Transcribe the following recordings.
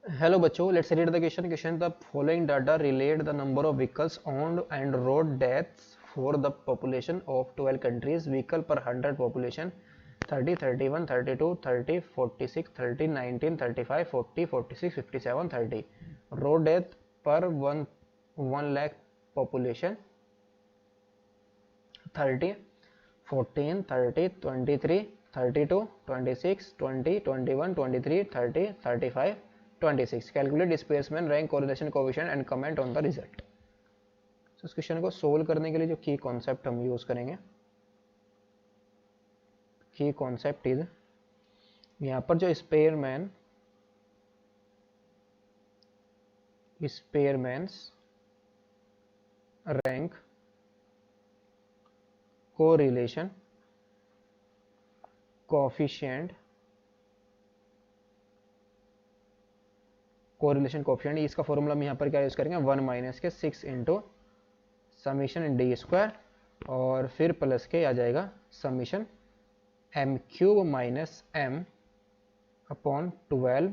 Hello बच्चों, let's read the question. Question: The following data relate the number of vehicles owned and road deaths for the population of 12 countries. Vehicle per 100 population 30, 31, 32, 30, 46, 30, 19, 35, 40, 46, 57, 30. Road death per 1 lakh population 30, 14, 30, 23, 32, 26, 20, 21, 23, 30, 35, 26. Calculate displacement, rank, correlation coefficient and comment on the result. So इस question को solve करने के लिए जो की concept हम use करेंगे, की कॉन्सेप्ट इज यहाँ पर जो स्पेयरमैन्स रैंक कोरिलेशन कोफिशिएंट इसका फॉर्मूला हम यहाँ पर क्या यूज करेंगे, 1 माइनस के 6 इंटू समीशन डी स्क्वायर और फिर प्लस के आ जाएगा summation M cube minus M upon 12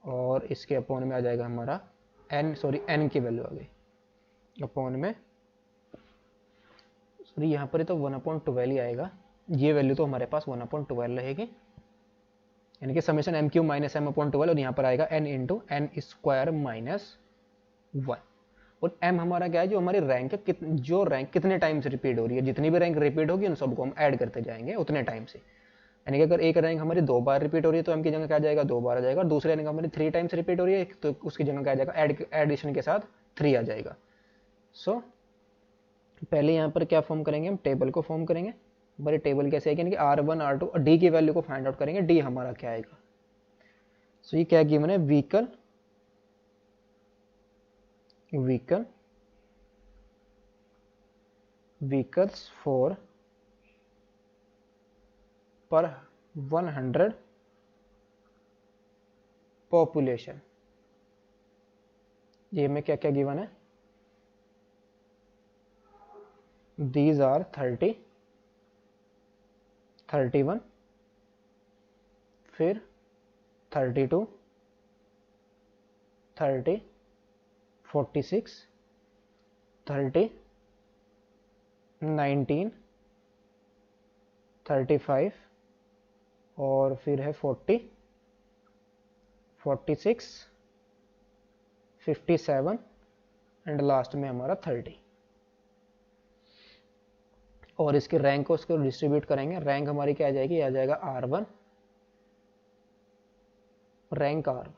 और इसके अपॉन में आ जाएगा हमारा एन की वैल्यू आ गई अपॉन में यहाँ पर तो 1/12 ही आएगा, ये वैल्यू तो हमारे पास 1/12 रहेगी, यानी कि summation M cube minus M upon 12 और यहाँ पर आएगा N into N square minus 1। और एम हमारा क्या है, जो हमारी रैंक है, जो रैंक कितने टाइम से रिपीट हो रही है, जितनी भी रैंक रिपीट होगी उन सबको हम ऐड करते जाएंगे उतने टाइम से। यानी कि अगर एक रैंक हमारी 2 बार रिपीट हो रही है तो एम की जगह क्या आ जाएगा, 2 बार आ जाएगा, और दूसरी रैंक हमारी 3 टाइम्स रिपीट हो रही है तो उसकी जगह क्या आ जाएगा, एडिशन के साथ 3 आ जाएगा। सो पहले यहाँ पर क्या फॉर्म करेंगे, हम टेबल को फॉर्म करेंगे। हमारी टेबल कैसे आएगी, यानी कि R1 R2 और D की वैल्यू को फाइंड आउट करेंगे, D हमारा क्या आएगा। सो ये क्या गिवन है, व्हीकल्स फॉर पर 100 पॉपुलेशन। ये में क्या क्या गिवन है, दीज आर 30, 31, फिर 32, 30, 46, 30, 19, 35 और फिर है 40, 46, 57 एंड लास्ट में हमारा 30। और इसके रैंक को उसको डिस्ट्रीब्यूट करेंगे, रैंक हमारी क्या आ जाएगी, आ जाएगा R1 रैंक R1।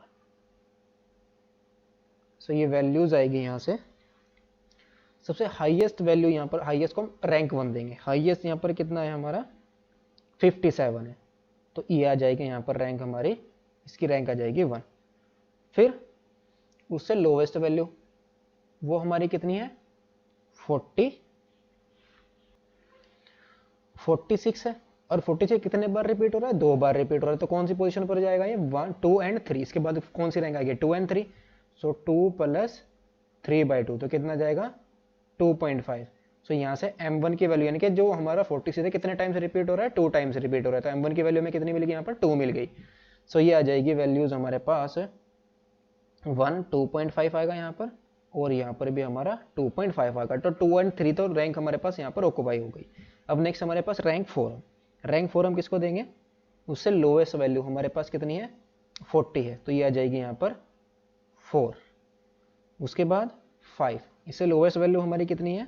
सो ये वैल्यूज आएगी यहाँ से, सबसे हाईएस्ट वैल्यू यहाँ पर, हाईएस्ट को हम रैंक 1 देंगे, हाईएस्ट यहाँ पर कितना है हमारा 57 है, तो ये आ जाएगी यहाँ पर रैंक हमारी, इसकी रैंक आ जाएगी 1। फिर उससे लोवेस्ट वैल्यू वो हमारी कितनी है 46 है, और 46 कितने बार रिपीट हो रहा है, 2 बार रिपीट हो रहा है, तो कौन सी पोजीशन पर जाएगा ये 1, 2 एंड 3। इसके बाद कौन सी रैंक आएगी 2 एंड 3, सो 2 + 3/2 तो कितना जाएगा 2.5। सो यहाँ से m1 की वैल्यू, यानी कि जो हमारा 46 है कितने टाइम्स रिपीट हो रहा है, 2 टाइम्स रिपीट हो रहा है, तो m1 की वैल्यू में कितनी मिलेगी, यहाँ पर 2 मिल गई। सो ये आ जाएगी वैल्यूज हमारे पास 1 2.5 आएगा यहाँ पर, और यहाँ पर भी हमारा 2.5 आएगा, तो 2 एंड 3 तो रैंक हमारे पास यहाँ पर ऑक्यूपाई हो गई। अब नेक्स्ट हमारे पास रैंक 4 हम किसको देंगे, उससे लोएस्ट वैल्यू हमारे पास कितनी है 40 है, तो ये आ जाएगी यहाँ पर 4। उसके बाद 5, इससे लोएस्ट वैल्यू हमारी कितनी है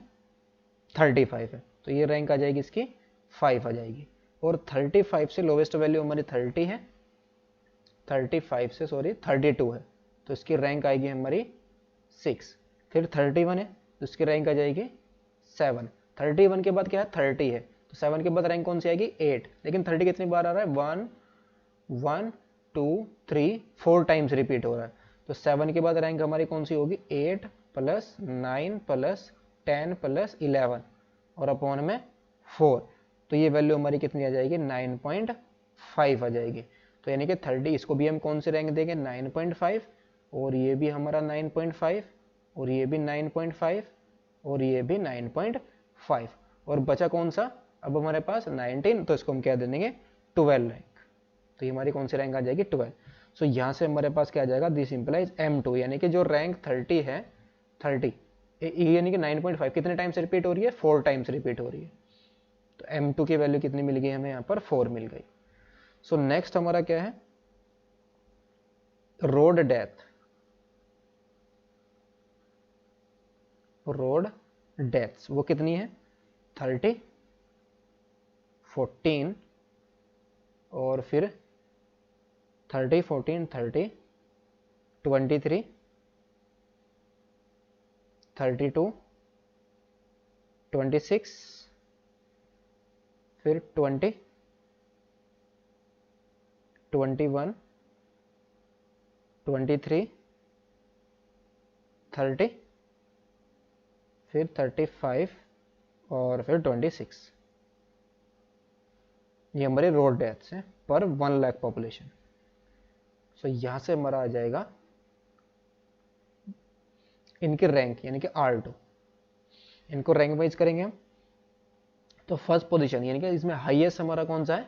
35 है, तो ये रैंक आ जाएगी इसकी 5 आ जाएगी। और 35 से लोएस्ट वैल्यू हमारी 30 है, 32 है, तो इसकी रैंक आएगी हमारी 6। फिर 31 है तो इसकी रैंक आ जाएगी 7। 31 के बाद क्या है 30 है, तो 7 के बाद रैंक कौन सी आएगी 8, लेकिन 30 कितनी बार आ रहा है 1 1 2 3 4 टाइम्स रिपीट हो रहा है, तो 7 के बाद रैंक हमारी कौन सी होगी 8 + 9 + 10 + 11 और अपॉन में 4, तो ये वैल्यू हमारी कितनी आ जाएगी 9.5 आ जाएगी। तो यानी कि 30, इसको भी हम कौन सी रैंक देंगे 9.5, और ये भी हमारा 9.5, और ये भी 9.5, और ये भी 9.5, और बचा कौन सा अब हमारे पास 19, तो इसको हम क्या दे देंगे 12 रैंक, तो ये हमारी कौन सी रैंक आ जाएगी 12। सो यहाँ से हमारे पास क्या आ जाएगा, दिस इंप्लाइज M2, यानी कि जो रैंक 30 है, 30 यानी कि 9.5 कितने टाइम्स रिपीट हो रही है, 4 टाइम्स रिपीट हो रही है। तो M2 की वैल्यू कितनी मिल गई हमें यहाँ पर, 4 मिल गई। सो नेक्स्ट हमारा क्या है, रोड डेप्थ। रोड डेप्थ वो कितनी है, 30, 14 और फिर 30, 14, 30, 23, 32, 26, फिर 20, 21, 23, 30, फिर 35 और फिर 26। ये हमारे रोड डेथ्स हैं पर 1 लाख पॉपुलेशन। सो यहाँ से हमारा आ जाएगा इनकी रैंक, यानी कि R2। इनको रैंक वाइज करेंगे हम, तो फर्स्ट पोजीशन यानी कि इसमें हाईएस्ट हमारा कौन सा है,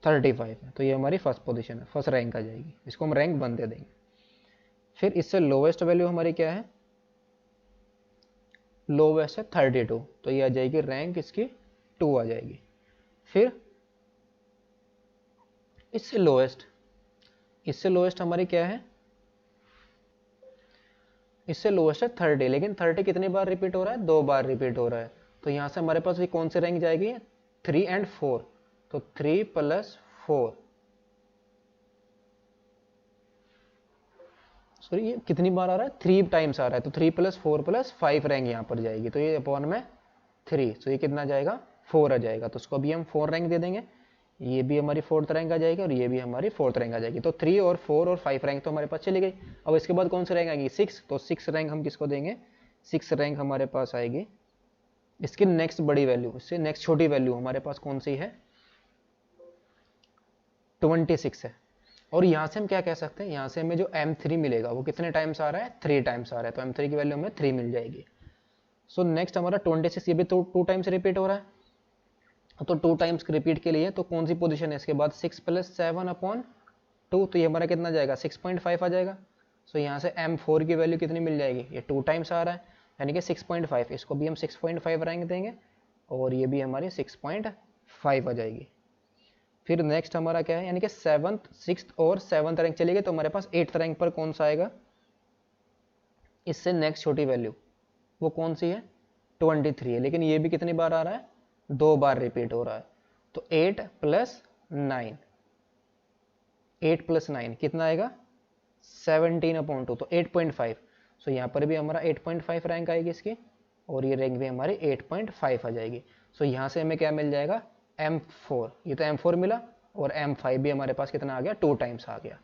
35 है, तो ये हमारी फर्स्ट पोजीशन है, फर्स्ट रैंक आ जाएगी, इसको हम रैंक 1 दे देंगे। फिर इससे लोवेस्ट वैल्यू हमारी क्या है, लोवेस्ट है 32, तो ये आ जाएगी रैंक इसकी 2 आ जाएगी। फिर इससे लोवेस्ट हमारी क्या है, इससे लोवेस्ट है 30, लेकिन 30 कितनी बार रिपीट हो रहा है, 2 बार रिपीट हो रहा है। तो यहां से हमारे पास ये कौन सी रैंक जाएगी, 3 and 4, तो 3 + 4, सॉरी ये कितनी बार आ रहा है, 3 टाइम्स आ रहा है, तो 3 + 4 + 5 रैंक यहाँ पर जाएगी, तो ये अपॉन में 3, तो ये कितना जाएगा, 4 आ जाएगा, तो उसको भी हम 4 रैंक दे देंगे। ये भी हमारी 4th रैंक आ जाएगी और ये भी हमारी 4th रैंक आ जाएगी। तो 3 और 4 और 5 रैंक तो हमारे पास चली गई। अब इसके बाद कौन सी रैंक आएगी, 6, तो 6 रैंक हम किसको देंगे, 6 रैंक हमारे पास आएगी इसकी नेक्स्ट बड़ी वैल्यू, इससे नेक्स्ट छोटी वैल्यू हमारे पास कौन सी है, 26 है। और यहाँ से हम क्या कह सकते हैं, यहाँ से हमें जो M3 मिलेगा वो कितने टाइम्स आ रहा है, 3 टाइम्स आ रहा है, तो M3 की वैल्यू हमें 3 मिल जाएगी। सो नेक्स्ट हमारा 26, ये भी 2 टाइम्स रिपीट हो रहा है, तो 2 टाइम्स रिपीट के लिए तो कौन सी पोजीशन है, इसके बाद 6 + 7/2, तो ये हमारा कितना जाएगा, 6.5 आ जाएगा। सो यहाँ से M4 की वैल्यू कितनी मिल जाएगी, ये 2 टाइम्स आ रहा है, यानी कि 6.5, इसको भी हम 6.5 रैंक देंगे और ये भी हमारी 6.5 आ जाएगी। फिर नेक्स्ट हमारा क्या है, यानी कि 7th, 6th और 7th रैंक चलेगी, तो हमारे पास 8th रैंक पर कौन सा आएगा, इससे नेक्स्ट छोटी वैल्यू वो कौन सी है, 23 है, लेकिन ये भी कितनी बार आ रहा है, 2 बार रिपीट हो रहा है। तो 8 + 9, 8 + 9 कितना आएगा, 17/2, तो 8.5। सो यहाँ पर भी हमारा 8.5 रैंक आएगी इसकी, और ये रैंक भी हमारी 8.5 आ जाएगी। सो यहाँ से हमें क्या मिल जाएगा, M4, ये तो M4 मिला, और M5 भी हमारे पास कितना आ गया, 2 टाइम्स आ गया।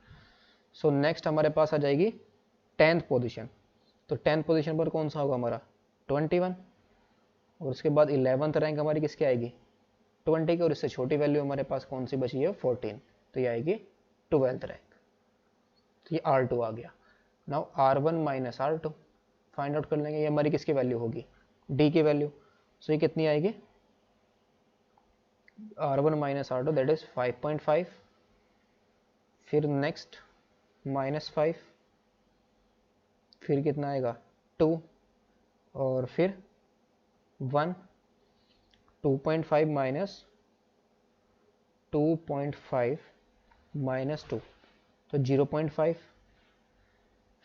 सो नेक्स्ट हमारे पास आ जाएगी 10th पोजीशन, तो 10th पोजीशन पर कौन सा होगा हमारा, 21, और उसके बाद 11th रैंक हमारी किसकी आएगी, 20 की, और इससे छोटी वैल्यू हमारे पास कौन सी बची है, 14, तो ये आएगी 12th रैंक, तो ये R2 आ गया। Now R1 - R2 find out कर लेंगे, ये हमारी किसकी वैल्यू होगी, D की वैल्यू। सो ये कितनी आएगी, R1 - R2 दैट इज 5.5, फिर नेक्स्ट -5, फिर कितना आएगा, 2, और फिर 1, 2.5 - 2.5 - 2, तो 0.5,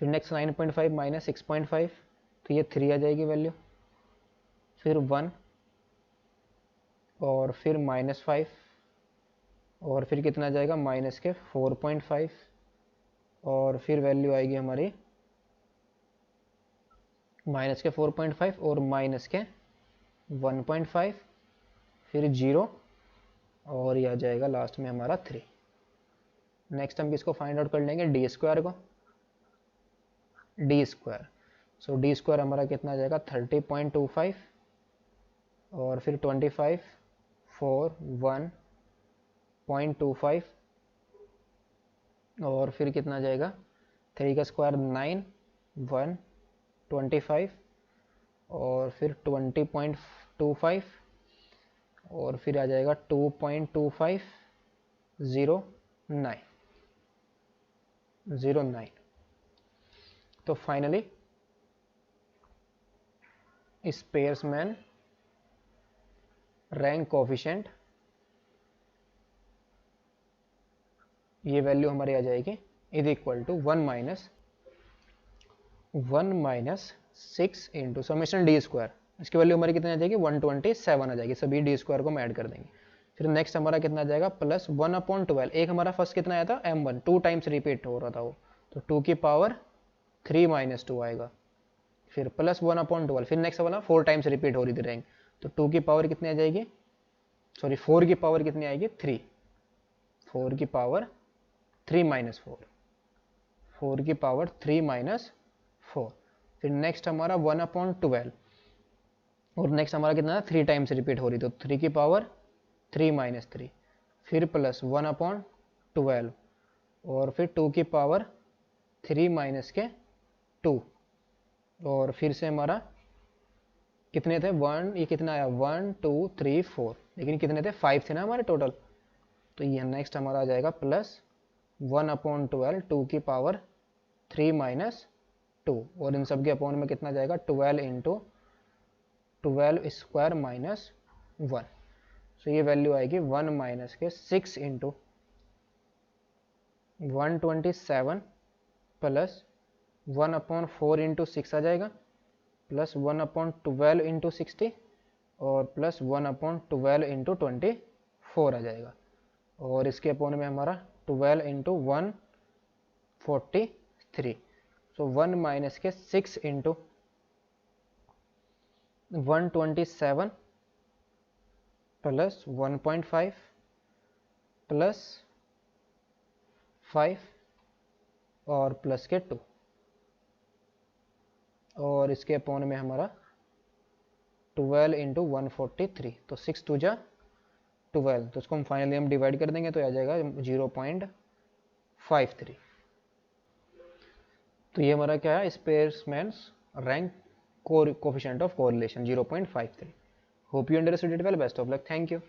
फिर नेक्स्ट 9.5 - 6.5, तो ये 3 आ जाएगी वैल्यू, फिर 1, और फिर -5, और फिर कितना जाएगा, माइनस के 4.5, और फिर वैल्यू आएगी हमारी -4.5 और -1.5, फिर 0, और यह आ जाएगा लास्ट में हमारा 3। नेक्स्ट हम किसको फाइंड आउट कर लेंगे, D² को, D²। सो D² हमारा कितना आ जाएगा, 30.25, और फिर 25, 4, 1.25, और फिर कितना जाएगा, 3 का स्क्वायर 9, 1, 25, और फिर 20.25, और फिर आ जाएगा 2.2509। 0.09। तो फाइनली स्पेयर्समैन रैंक कोफिशिएंट, ये वैल्यू हमारी आ जाएगी is equal to 1 - 6 into summation D square. इसकी वैल्यू हमारी कितनी आ जाएगी 127 आ जाएगी, सभी डी स्क्वायर को हम ऐड कर देंगे। फिर नेक्स्ट हमारा कितना आ जाएगा प्लस 1/12। एक हमारा फर्स्ट कितना आया था m1, 2 टाइम्स रिपीट हो रहा था वो, तो 2 की पावर 3 - 2 आएगा। फिर प्लस 1/12, फिर नेक्स्ट वाला 4 टाइम्स रिपीट हो रही थी रैंक, तो 2 की पावर कितनी आ जाएगी, सॉरी 4 की पावर कितनी आएगी 3, 4 की पावर 3 - 4, 4 की पावर 3 - 4। फिर नेक्स्ट हमारा 1/12, और नेक्स्ट हमारा कितना 3 टाइम्स रिपीट हो रही, तो 3 की पावर 3 - 3, फिर प्लस 1/12, और फिर 2 की पावर 3 - 2, और फिर से हमारा कितने थे 1, ये कितना आया 1 2 3 4, लेकिन कितने थे 5 थे ना हमारे टोटल। तो ये नेक्स्ट हमारा आ जाएगा प्लस 1/12, 2 की पावर 3 - 2, और इन सब के अपॉन में कितना जाएगा 12 इंटू 12 स्क्वायर माइनस 1। सो ये वैल्यू आएगी 1 - 6 इंटू 127 प्लस 1/4 इंटू 6 आ जाएगा, प्लस 1/12 इंटू 60, और प्लस 1/12 इंटू 24 आ जाएगा, और इसके अपॉन में हमारा 12 इंटू 143। सो 1 - 6 इंटू 127 प्लस 1.5 प्लस 5 और प्लस के 2, और इसके अपॉन में हमारा 12 इंटू 143, तो 6 2 जा 12, तो इसको हम फाइनली हम डिवाइड कर देंगे तो आ जाएगा 0.53। तो ये हमारा क्या है Spearman's rank coefficient of correlation 0.53। Hope you understood it well, best of luck, thank you.